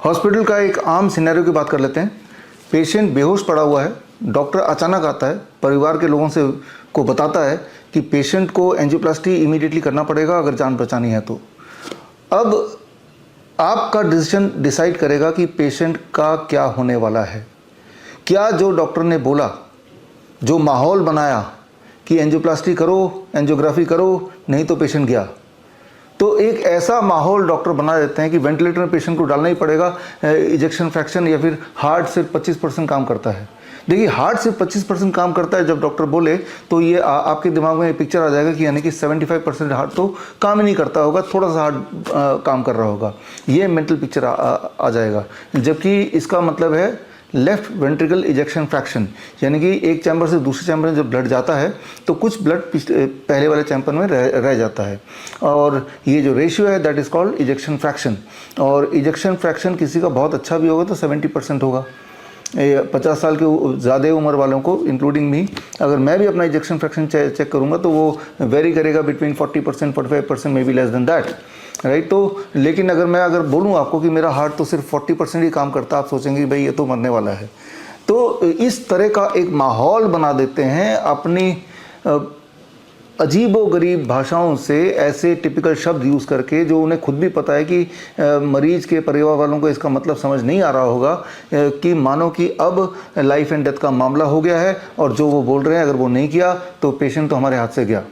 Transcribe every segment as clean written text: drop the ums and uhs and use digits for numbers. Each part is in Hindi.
हॉस्पिटल का एक आम सिनेरियो की बात कर लेते हैं। पेशेंट बेहोश पड़ा हुआ है, डॉक्टर अचानक आता है, परिवार के लोगों से को बताता है कि पेशेंट को एंजियोप्लास्टी इमीडिएटली करना पड़ेगा अगर जान बचानी है तो। अब आपका डिसीजन डिसाइड करेगा कि पेशेंट का क्या होने वाला है। क्या जो डॉक्टर ने बोला, जो माहौल बनाया कि एंजियोप्लास्टी करो, एंजियोग्राफी करो, नहीं तो पेशेंट गया, तो एक ऐसा माहौल डॉक्टर बना देते हैं कि वेंटिलेटर में पेशेंट को डालना ही पड़ेगा। इजेक्शन फ्रैक्शन या फिर हार्ट सिर्फ 25% काम करता है। देखिए, हार्ट सिर्फ 25% काम करता है जब डॉक्टर बोले तो ये आपके दिमाग में पिक्चर आ जाएगा कि यानी कि 75% हार्ट तो काम ही नहीं करता होगा, थोड़ा सा हार्ट काम कर रहा होगा। ये मेंटल पिक्चर आ जाएगा। जबकि इसका मतलब है लेफ्ट वेंट्रिकल इजेक्शन फ्रैक्शन, यानी कि एक चैम्बर से दूसरे चैम्बर में जब ब्लड जाता है तो कुछ ब्लड पहले वाले चैम्बर में रह जाता है, और ये जो रेशियो है that is called ejection fraction. और इजेक्शन फ्रैक्शन किसी का बहुत अच्छा भी होगा तो 70% होगा। 50 साल के ज़्यादा उम्र वालों को इंक्लूडिंग मी, अगर मैं भी अपना इजेक्शन फ्रैक्शन चेक करूँगा तो वो वेरी करेगा between 40%, 45%, may be less than that, right. तो लेकिन अगर बोलूँ आपको कि मेरा हार्ट तो सिर्फ 40% ही काम करता, आप सोचेंगे भाई ये तो मरने वाला है। तो इस तरह का एक माहौल बना देते हैं अपनी अजीबोगरीब भाषाओं से, ऐसे टिपिकल शब्द यूज़ करके जो उन्हें खुद भी पता है कि मरीज के परिवार वालों को इसका मतलब समझ नहीं आ रहा होगा, कि मानो कि अब लाइफ एंड डेथ का मामला हो गया है और जो वो बोल रहे हैं अगर वो नहीं किया तो पेशेंट तो हमारे हाथ से गया।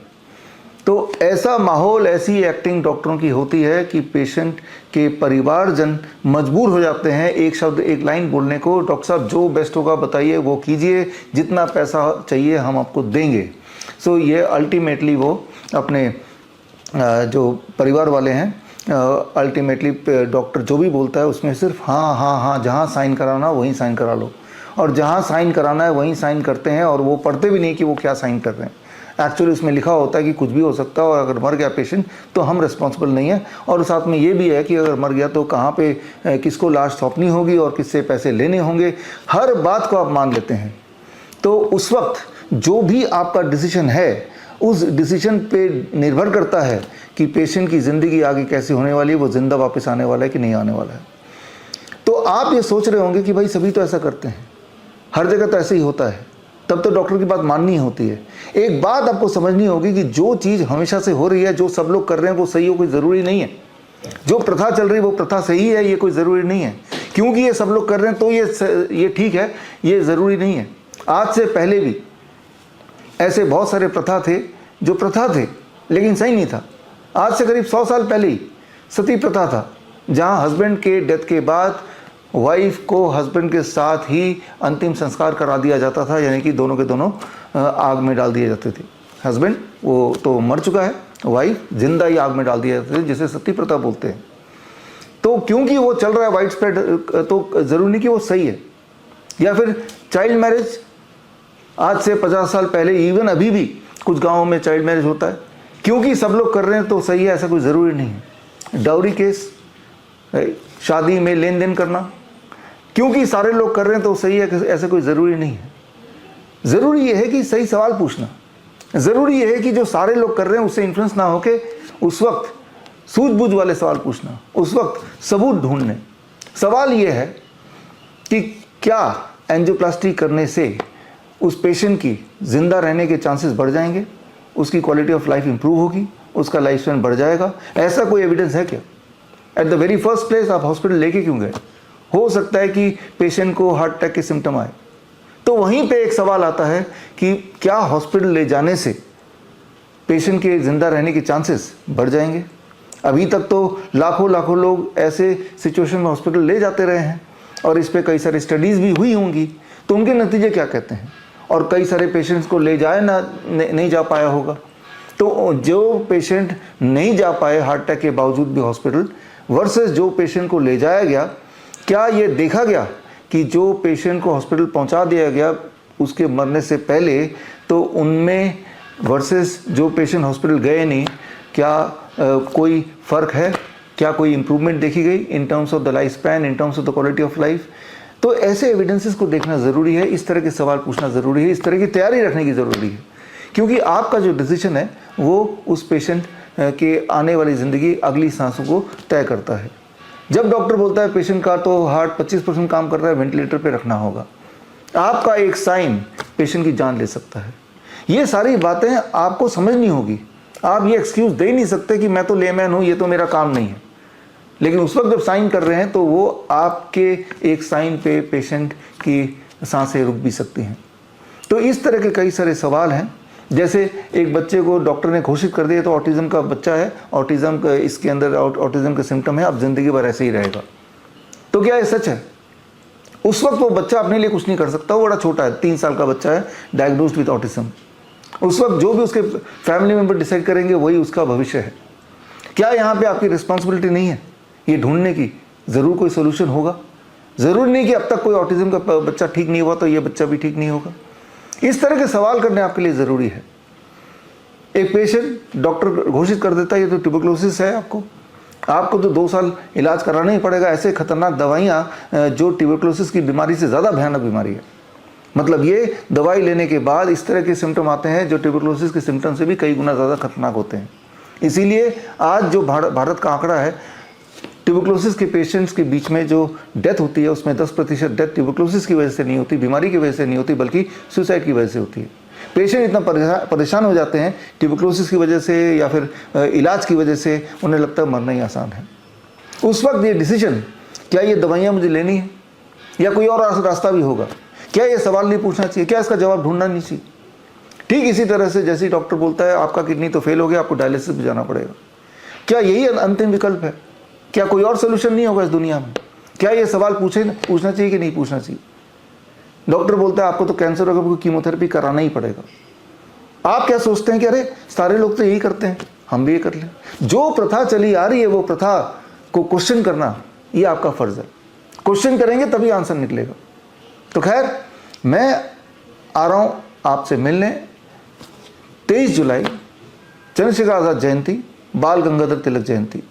तो ऐसा माहौल, ऐसी एक्टिंग डॉक्टरों की होती है कि पेशेंट के परिवारजन मजबूर हो जाते हैं एक शब्द, एक लाइन बोलने को, डॉक्टर साहब जो बेस्ट होगा बताइए, वो कीजिए, जितना पैसा चाहिए हम आपको देंगे। सो ये अल्टीमेटली वो अपने जो परिवार वाले हैं, अल्टीमेटली डॉक्टर जो भी बोलता है उसमें सिर्फ हाँ हाँ हाँ, जहाँ साइन कराना वहीं साइन करा लो, और जहाँ साइन कराना है वहीं साइन करते हैं, और वो पढ़ते भी नहीं कि वो क्या साइन कर रहे हैं। एक्चुअली उसमें लिखा होता है कि कुछ भी हो सकता है और अगर मर गया पेशेंट तो हम रिस्पॉन्सिबल नहीं है, और साथ में ये भी है कि अगर मर गया तो कहाँ पे किसको लाश सौंपनी होगी और किससे पैसे लेने होंगे, हर बात को आप मान लेते हैं। तो उस वक्त जो भी आपका डिसीजन है उस डिसीजन पे निर्भर करता है कि पेशेंट की ज़िंदगी आगे कैसी होने वाली है, वो ज़िंदा वापस आने वाला है कि नहीं आने वाला है। तो आप ये सोच रहे होंगे कि भाई सभी तो ऐसा करते हैं, हर जगह तो ऐसे ही होता है, तब तो डॉक्टर की बात माननी होती है। एक बात आपको समझनी होगी कि जो चीज़ हमेशा से हो रही है, जो सब लोग कर रहे हैं वो सही हो कोई ज़रूरी नहीं है। जो प्रथा चल रही है वो प्रथा सही है, ये कोई ज़रूरी नहीं है। क्योंकि ये सब लोग कर रहे हैं तो ये ठीक है, ये ज़रूरी नहीं है। आज से पहले भी ऐसे बहुत सारे प्रथा थे जो प्रथा थे लेकिन सही नहीं था। आज से करीब 100 साल पहले ही सती प्रथा था, जहाँ हस्बैंड के डेथ के बाद वाइफ को हस्बैंड के साथ ही अंतिम संस्कार करा दिया जाता था, यानी कि दोनों के दोनों आग में डाल दिए जाते थे। हस्बैंड वो तो मर चुका है, वाइफ जिंदा ही आग में डाल दिए जाते थे, जिसे सती प्रथा बोलते हैं। तो क्योंकि वो चल रहा है वाइड स्प्रेड, तो ज़रूरी नहीं कि वो सही है। या फिर चाइल्ड मैरिज, आज से 50 साल पहले, इवन अभी भी कुछ गाँवों में चाइल्ड मैरिज होता है, क्योंकि सब लोग कर रहे हैं तो सही है, ऐसा कोई ज़रूरी नहीं है। डाउरी केस, शादी में लेन देन करना, क्योंकि सारे लोग कर रहे हैं तो सही है, ऐसा कोई ज़रूरी नहीं है। ज़रूरी यह है कि सही सवाल पूछना, ज़रूरी यह है कि जो सारे लोग कर रहे हैं उससे इन्फ्लुएंस ना होके उस वक्त सूझबूझ वाले सवाल पूछना, उस वक्त सबूत ढूंढने। सवाल ये है कि क्या एंजियोप्लास्टी करने से उस पेशेंट की ज़िंदा रहने के चांसेस बढ़ जाएंगे, उसकी क्वालिटी ऑफ लाइफ इंप्रूव होगी, उसका लाइफ स्पैन बढ़ जाएगा? ऐसा कोई एविडेंस है क्या? At the very first place आप हॉस्पिटल लेके क्यों गए? हो सकता है कि पेशेंट को हार्ट अटैक के सिम्टम आए, तो वहीं पे एक सवाल आता है कि क्या हॉस्पिटल ले जाने से पेशेंट के ज़िंदा रहने के चांसेस बढ़ जाएंगे? अभी तक तो लाखों लोग ऐसे सिचुएशन में हॉस्पिटल ले जाते रहे हैं, और इस पर कई सारी स्टडीज़ भी हुई होंगी, तो उनके नतीजे क्या कहते हैं? और कई सारे पेशेंट्स को ले जाए नहीं जा पाया होगा। तो जो पेशेंट नहीं जा पाए हार्ट अटैक के बावजूद भी हॉस्पिटल, वर्सेस जो पेशेंट को ले जाया गया, क्या ये देखा गया कि जो पेशेंट को हॉस्पिटल पहुंचा दिया गया उसके मरने से पहले, तो उनमें वर्सेस जो पेशेंट हॉस्पिटल गए नहीं, क्या कोई फ़र्क है? क्या कोई इम्प्रूवमेंट देखी गई in terms of the life span, in terms of the quality of life? तो ऐसे एविडेंसेस को देखना ज़रूरी है, इस तरह के सवाल पूछना ज़रूरी है, इस तरह की तैयारी रखने की ज़रूरी है, क्योंकि आपका जो डिसीजन है वो उस पेशेंट के आने वाली ज़िंदगी, अगली सांसों को तय करता है। जब डॉक्टर बोलता है पेशेंट का तो हार्ट 25% काम कर रहा है, वेंटिलेटर पे रखना होगा, आपका एक साइन पेशेंट की जान ले सकता है। ये सारी बातें आपको समझनी होगी। आप ये एक्सक्यूज़ दे नहीं सकते कि मैं तो लेमैन हूँ, ये तो मेरा काम नहीं है। लेकिन उस वक्त जब साइन कर रहे हैं तो वो आपके एक साइन पे पेशेंट की सांसें रुक भी सकती हैं। तो इस तरह के कई सारे सवाल हैं। जैसे एक बच्चे को डॉक्टर ने घोषित कर दिया तो ऑटिज्म का बच्चा है, ऑटिज्म का इसके अंदर ऑटिज्म का सिम्टम है, अब ज़िंदगी भर ऐसे ही रहेगा। तो क्या ये सच है? उस वक्त वो बच्चा अपने लिए कुछ नहीं कर सकता, वो बड़ा छोटा है, 3 साल का बच्चा है, डायग्नोस्ड विद ऑटिज्म। उस वक्त जो भी उसके फैमिली मेम्बर डिसाइड करेंगे वही उसका भविष्य है। क्या यहाँ पे आपकी रिस्पॉन्सिबिलिटी नहीं है ये ढूंढने की? ज़रूर कोई सोल्यूशन होगा। ज़रूरी नहीं कि अब तक कोई ऑटिज्म का बच्चा ठीक नहीं हुआ तो ये बच्चा भी ठीक नहीं होगा। इस तरह के सवाल करने आपके लिए ज़रूरी है। एक पेशेंट डॉक्टर घोषित कर देता है ये तो ट्यूबरकुलोसिस है, आपको तो 2 साल इलाज कराना ही पड़ेगा। ऐसे खतरनाक दवाइयाँ जो ट्यूबरकुलोसिस की बीमारी से ज़्यादा भयानक बीमारी है। मतलब ये दवाई लेने के बाद इस तरह के सिम्टम आते हैं जो ट्यूबरकुलोसिस के सिम्टम से भी कई गुना ज़्यादा खतरनाक होते हैं। इसीलिए आज जो भारत का आंकड़ा है, ट्यूबरकुलोसिस के पेशेंट्स के बीच में जो डेथ होती है उसमें 10% डेथ ट्यूबरकुलोसिस की वजह से नहीं होती, बीमारी की वजह से नहीं होती, बल्कि सुसाइड की वजह से होती है। पेशेंट इतना परेशान हो जाते हैं ट्यूबरकुलोसिस की वजह से या फिर इलाज की वजह से, उन्हें लगता है मरना ही आसान है। उस वक्त ये डिसीजन, क्या ये दवाइयाँ मुझे लेनी है या कोई और रास्ता भी होगा, क्या ये सवाल नहीं पूछना चाहिए, क्या इसका जवाब ढूंढना नहीं चाहिए? ठीक इसी तरह से जैसे डॉक्टर बोलता है आपका किडनी तो फेल हो गया, आपको डायलिसिस पे जाना पड़ेगा, क्या यही अंतिम विकल्प है? क्या कोई और सोल्यूशन नहीं होगा इस दुनिया में? क्या ये सवाल पूछना चाहिए कि नहीं पूछना चाहिए? डॉक्टर बोलता है आपको तो कैंसर होगा, आपको कीमोथेरेपी कराना ही पड़ेगा। आप क्या सोचते हैं कि अरे सारे लोग तो यही करते हैं, हम भी ये कर लें? जो प्रथा चली आ रही है वो प्रथा को क्वेश्चन करना ये आपका फर्ज है। क्वेश्चन करेंगे तभी आंसर निकलेगा। तो खैर, मैं आ रहा हूँ आपसे मिलने 23 जुलाई चंद्रशेखर आज़ाद जयंती, बाल गंगाधर तिलक जयंती,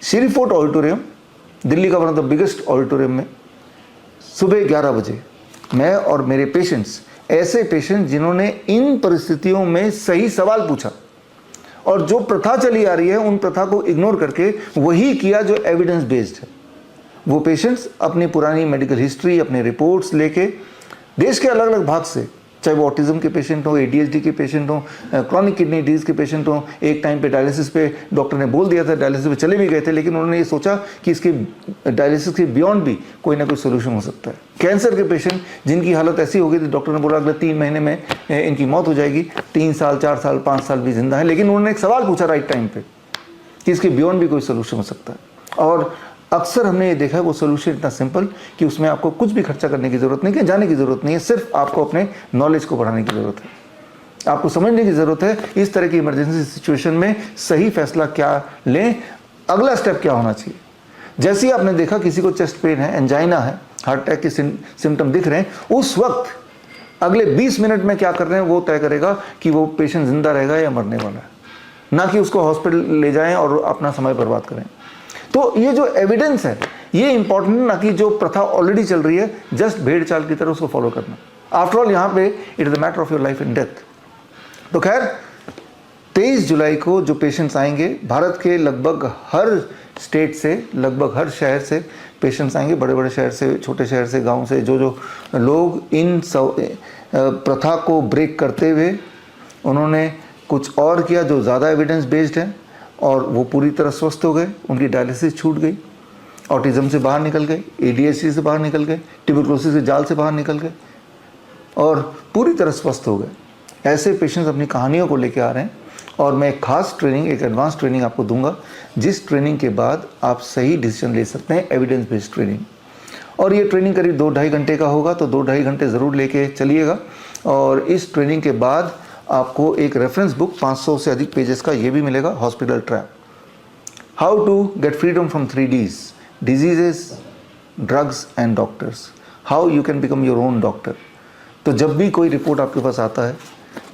श्री फोर्ट ऑडिटोरियम, दिल्ली का one of the biggest auditorium में सुबह 11 बजे मैं और मेरे पेशेंट्स, ऐसे पेशेंट जिन्होंने इन परिस्थितियों में सही सवाल पूछा और जो प्रथा चली आ रही है उन प्रथा को इग्नोर करके वही किया जो एविडेंस बेस्ड है, वो पेशेंट्स अपनी पुरानी मेडिकल हिस्ट्री, अपने रिपोर्ट्स लेके देश के अलग अलग भाग से, चाहे वो ऑटिज्म के पेशेंट हो, ADHD के पेशेंट हो, क्रॉनिक किडनी डिजीज के पेशेंट हो, एक टाइम पे डायलिसिस पे डॉक्टर ने बोल दिया था, डायलिसिस पे चले भी गए थे, लेकिन उन्होंने ये सोचा कि इसके डायलिसिस के बियॉन्ड भी कोई ना कोई सोल्यूशन हो सकता है। कैंसर के पेशेंट जिनकी हालत ऐसी हो गई थी डॉक्टर ने बोला अगले 3 महीने में इनकी मौत हो जाएगी, 3 साल 4 साल 5 साल भी जिंदा है, लेकिन उन्होंने एक सवाल पूछा राइट टाइम पे कि इसके बियॉन्ड भी कोई सोल्यूशन हो सकता है। और अक्सर हमने ये देखा है वो सोल्यूशन इतना सिंपल कि उसमें आपको कुछ भी खर्चा करने की ज़रूरत नहीं, कि जाने की ज़रूरत नहीं है, सिर्फ आपको अपने नॉलेज को बढ़ाने की ज़रूरत है, आपको समझने की ज़रूरत है इस तरह की इमरजेंसी सिचुएशन में सही फैसला क्या लें, अगला स्टेप क्या होना चाहिए। जैसे ही आपने देखा किसी को चेस्ट पेन है, एंजाइना है, हार्ट अटैक के सिम्टम दिख रहे हैं, उस वक्त अगले 20 मिनट में क्या कर रहे हैं वो तय करेगा कि वो पेशेंट जिंदा रहेगा या मरने वाला है, ना कि उसको हॉस्पिटल ले जाएं और अपना समय बर्बाद करें। तो ये जो एविडेंस है ये इंपॉर्टेंट, ना कि जो प्रथा ऑलरेडी चल रही है जस्ट भेड़ चाल की तरह उसको फॉलो करना। आफ्टर ऑल यहाँ पे it is the matter of your life and death. तो खैर 23 जुलाई को जो पेशेंट्स आएंगे, भारत के लगभग हर स्टेट से, लगभग हर शहर से पेशेंट्स आएंगे, बड़े बड़े शहर से, छोटे शहर से, गांव से, जो लोग इन प्रथा को ब्रेक करते हुए उन्होंने कुछ और किया जो ज़्यादा एविडेंस बेस्ड है और वो पूरी तरह स्वस्थ हो गए, उनकी डायलिसिस छूट गई, ऑटिज्म से बाहर निकल गए, ADHD से बाहर निकल गए, ट्यूबरकुलोसिस के जाल से बाहर निकल गए और पूरी तरह स्वस्थ हो गए। ऐसे पेशेंट्स अपनी कहानियों को लेके आ रहे हैं और मैं एक खास ट्रेनिंग, एक एडवांस ट्रेनिंग आपको दूंगा, जिस ट्रेनिंग के बाद आप सही डिसीजन ले सकते हैं, एविडेंस बेस्ड ट्रेनिंग। और ये ट्रेनिंग करीब 2-2.5 घंटे का होगा, तो 2-2.5 घंटे ज़रूर लेके चलिएगा। और इस ट्रेनिंग के बाद आपको एक रेफरेंस बुक 500 से अधिक पेजेस का ये भी मिलेगा, hospital trap, how to get freedom from 3Ds, diseases, drugs and doctors, how you can become your own doctor. तो जब भी कोई रिपोर्ट आपके पास आता है,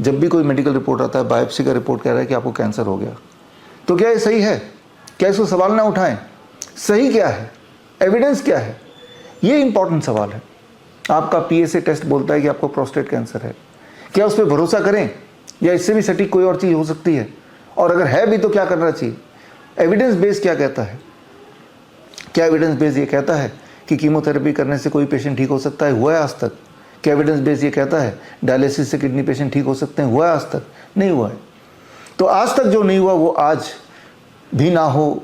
जब भी कोई मेडिकल रिपोर्ट आता है, बायोप्सी का रिपोर्ट कह रहा है कि आपको कैंसर हो गया, तो क्या ये सही है? क्या इसको सवाल ना उठाएं? सही क्या है, एविडेंस क्या है, ये इंपॉर्टेंट सवाल है। आपका PSA टेस्ट बोलता है कि आपको प्रोस्टेट कैंसर है, क्या उस पर भरोसा करें या इससे भी सटीक कोई और चीज़ हो सकती है? और अगर है भी तो क्या करना चाहिए? एविडेंस बेस क्या कहता है? क्या एविडेंस बेस ये कहता है कि कीमोथेरेपी करने से कोई पेशेंट ठीक हो सकता है? हुआ है आज तक? क्या एविडेंस बेस ये कहता है डायलिसिस से किडनी पेशेंट ठीक हो सकते हैं? हुआ है आज तक? नहीं हुआ है। तो आज तक जो नहीं हुआ वो आज भी ना हो,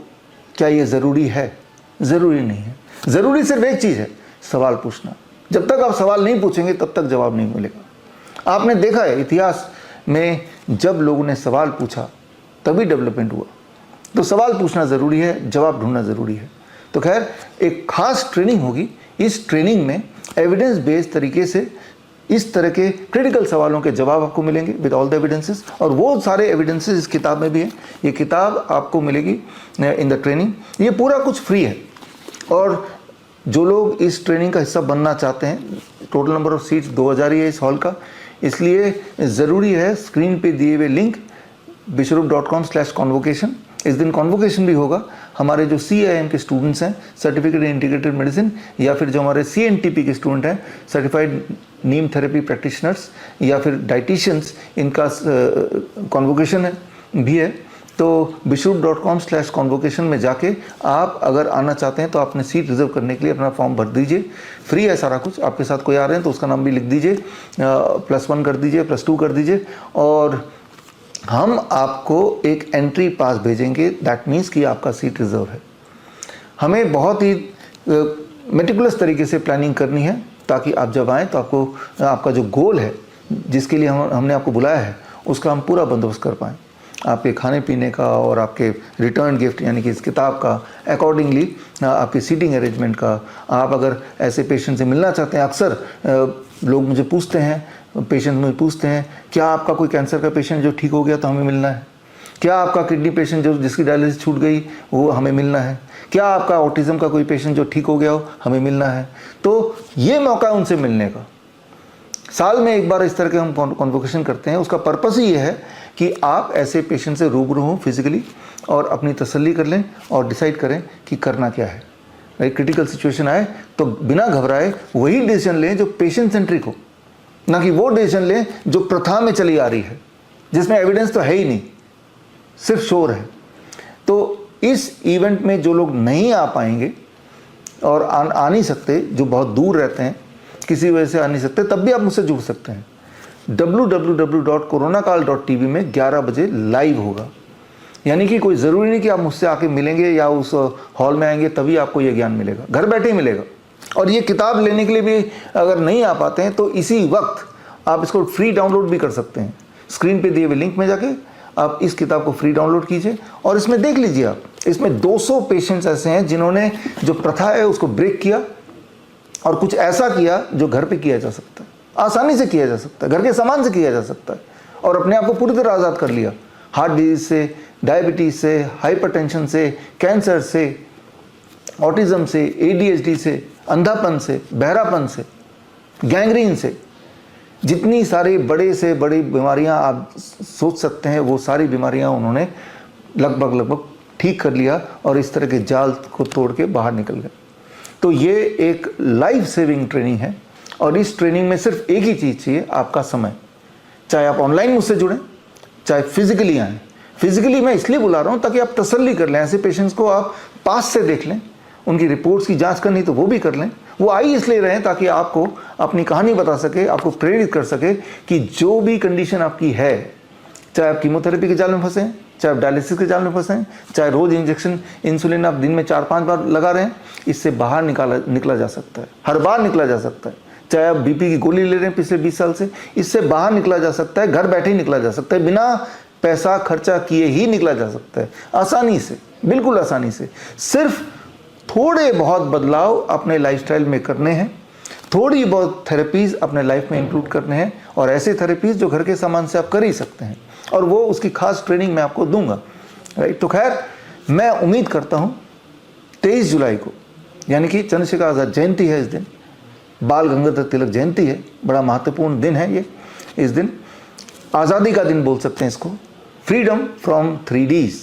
क्या ये ज़रूरी है? ज़रूरी नहीं है। ज़रूरी सिर्फ एक चीज़ है, सवाल पूछना। जब तक आप सवाल नहीं पूछेंगे तब तक जवाब नहीं मिलेगा। आपने देखा है इतिहास में जब लोगों ने सवाल पूछा तभी डेवलपमेंट हुआ। तो सवाल पूछना ज़रूरी है, जवाब ढूंढना ज़रूरी है। तो खैर एक खास ट्रेनिंग होगी। इस ट्रेनिंग में एविडेंस बेस्ड तरीके से इस तरह के क्रिटिकल सवालों के जवाब आपको मिलेंगे विद ऑल द एविडेंसेस, और वो सारे एविडेंसेस इस किताब में भी हैं। ये किताब आपको मिलेगी इन द ट्रेनिंग। ये पूरा कुछ फ्री है, और जो लोग इस ट्रेनिंग का हिस्सा बनना चाहते हैं, टोटल नंबर ऑफ सीट्स 2000 ही है इस हॉल का, इसलिए ज़रूरी है स्क्रीन पे दिए हुए लिंक bishrup.com/convocation। इस दिन कॉन्वोकेशन भी होगा। हमारे जो CIM के स्टूडेंट्स हैं, सर्टिफिकेट इन इंटीग्रेटेड मेडिसिन, या फिर जो हमारे CNTP के स्टूडेंट हैं, सर्टिफाइड नीम थेरेपी प्रैक्टिशनर्स, या फिर डाइटिशियंस, इनका कॉन्वोकेशन भी है। तो bishrup.com/convocation में जाके आप अगर आना चाहते हैं तो आपने सीट रिजर्व करने के लिए अपना फॉर्म भर दीजिए। फ्री है सारा कुछ। आपके साथ कोई आ रहे हैं तो उसका नाम भी लिख दीजिए, +1 कर दीजिए, +2 कर दीजिए, और हम आपको एक एंट्री पास भेजेंगे। दैट मीन्स कि आपका सीट रिजर्व है। हमें बहुत ही मेटिकुलस तरीके से प्लानिंग करनी है ताकि आप जब आएँ तो आपको आपका जो गोल है जिसके लिए हमने आपको बुलाया है उसका हम पूरा बंदोबस्त कर पाएँ। आपके खाने पीने का और आपके रिटर्न गिफ्ट यानी कि इस किताब का अकॉर्डिंगली आपकी सीटिंग अरेंजमेंट का। आप अगर ऐसे पेशेंट से मिलना चाहते हैं, अक्सर लोग मुझे पूछते हैं, पेशेंट मुझे पूछते हैं, क्या आपका कोई कैंसर का पेशेंट जो ठीक हो गया तो हमें मिलना है? क्या आपका किडनी पेशेंट जो जिसकी डायलिसिस छूट गई वो हमें मिलना है? क्या आपका ऑटिज़म का कोई पेशेंट जो ठीक हो गया हो हमें मिलना है? तो ये मौका है उनसे मिलने का। साल में एक बार इस तरह के हम कॉन्वोकेशन करते हैं। उसका पर्पस ही ये है कि आप ऐसे पेशेंट से रूबरू हों फिजिकली और अपनी तसल्ली कर लें और डिसाइड करें कि करना क्या है। एक क्रिटिकल सिचुएशन आए तो बिना घबराए वही डिसीजन लें जो पेशेंट सेंट्रिक हो, ना कि वो डिसीजन लें जो प्रथा में चली आ रही है, जिसमें एविडेंस तो है ही नहीं, सिर्फ शोर है। तो इस इवेंट में जो लोग नहीं आ पाएंगे और आ नहीं सकते, जो बहुत दूर रहते हैं, किसी वजह से आ नहीं सकते, तब भी आप मुझसे जुड़ सकते हैं। www.coronakal.tv में 11 बजे लाइव होगा। यानी कि कोई ज़रूरी नहीं कि आप मुझसे आके मिलेंगे या उस हॉल में आएंगे तभी आपको ये ज्ञान मिलेगा, घर बैठे ही मिलेगा। और ये किताब लेने के लिए भी अगर नहीं आ पाते हैं तो इसी वक्त आप इसको फ्री डाउनलोड भी कर सकते हैं। स्क्रीन पे दिए हुए लिंक में जाके आप इस किताब को फ्री डाउनलोड कीजिए और इसमें देख लीजिए। आप इसमें 200 पेशेंट्स ऐसे हैं जिन्होंने जो प्रथा है उसको ब्रेक किया और कुछ ऐसा किया जो घर पे किया जा सकता है, आसानी से किया जा सकता है, घर के सामान से किया जा सकता है, और अपने आप को पूरी तरह आज़ाद कर लिया। हार्ट डिजीज से, डायबिटीज़ से, हाइपरटेंशन से, कैंसर से, ऑटिज़म से, ADHD से, अंधापन से, बहरापन से, गैंग्रीन से, जितनी सारी बड़े से बड़ी बीमारियां आप सोच सकते हैं वो सारी बीमारियां उन्होंने लगभग ठीक कर लिया और इस तरह के जाल को तोड़ के बाहर निकल गए। तो ये एक लाइफ सेविंग ट्रेनिंग है और इस ट्रेनिंग में सिर्फ एक ही चीज़ चाहिए, आपका समय। चाहे आप ऑनलाइन मुझसे जुड़ें, चाहे फिजिकली आएँ। फिजिकली मैं इसलिए बुला रहा हूँ ताकि आप तसल्ली कर लें, ऐसे पेशेंट्स को आप पास से देख लें, उनकी रिपोर्ट्स की जांच करनी तो वो भी कर लें। वो आई इसलिए रहें ताकि आपको अपनी कहानी बता सके, आपको प्रेरित कर सके कि जो भी कंडीशन आपकी है, चाहे आप कीमोथेरेपी के जाल में फंसे हैं, चाहे आप डायलिसिस के जाल में फंसे हैं, चाहे रोज़ इंजेक्शन इंसुलिन आप दिन में 4-5 बार लगा रहे हैं, इससे बाहर निकला जा सकता है, हर बार निकला जा सकता है। चाहे आप BP की गोली ले रहे हैं पिछले 20 साल से, इससे बाहर निकला जा सकता है, घर बैठे ही निकला जा सकता है, बिना पैसा खर्चा किए ही निकला जा सकता है, आसानी से, बिल्कुल आसानी से। सिर्फ थोड़े बहुत बदलाव अपने लाइफस्टाइल में करने हैं, थोड़ी बहुत थेरेपीज़ अपने लाइफ में इंक्लूड करने हैं, और ऐसे थेरेपीज़ जो घर के सामान से आप कर ही सकते हैं, और वो उसकी खास ट्रेनिंग मैं आपको दूंगा, राइट। तो खैर मैं उम्मीद करता हूँ 23 जुलाई को, यानी कि चंद्रशेखर आज़ाद जयंती है, इस दिन बाल गंगाधर तिलक जयंती है, बड़ा महत्वपूर्ण दिन है ये। इस दिन आज़ादी का दिन बोल सकते हैं इसको, freedom from 3Ds,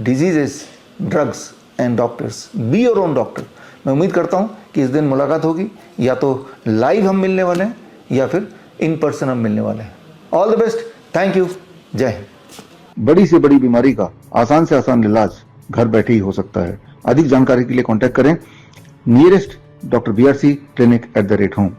diseases, drugs and doctors, be your own doctor. मैं उम्मीद करता हूँ कि इस दिन मुलाकात होगी, या तो लाइव हम मिलने वाले हैं या फिर इन पर्सन हम मिलने वाले हैं। All the best, thank you, जय हिंद। बड़ी से बड़ी बीमारी का आसान से आसान इलाज घर बैठे ही हो सकता है। अधिक जानकारी के लिए कॉन्टैक्ट करें नियरेस्ट डॉक्टर BRC clinic@home।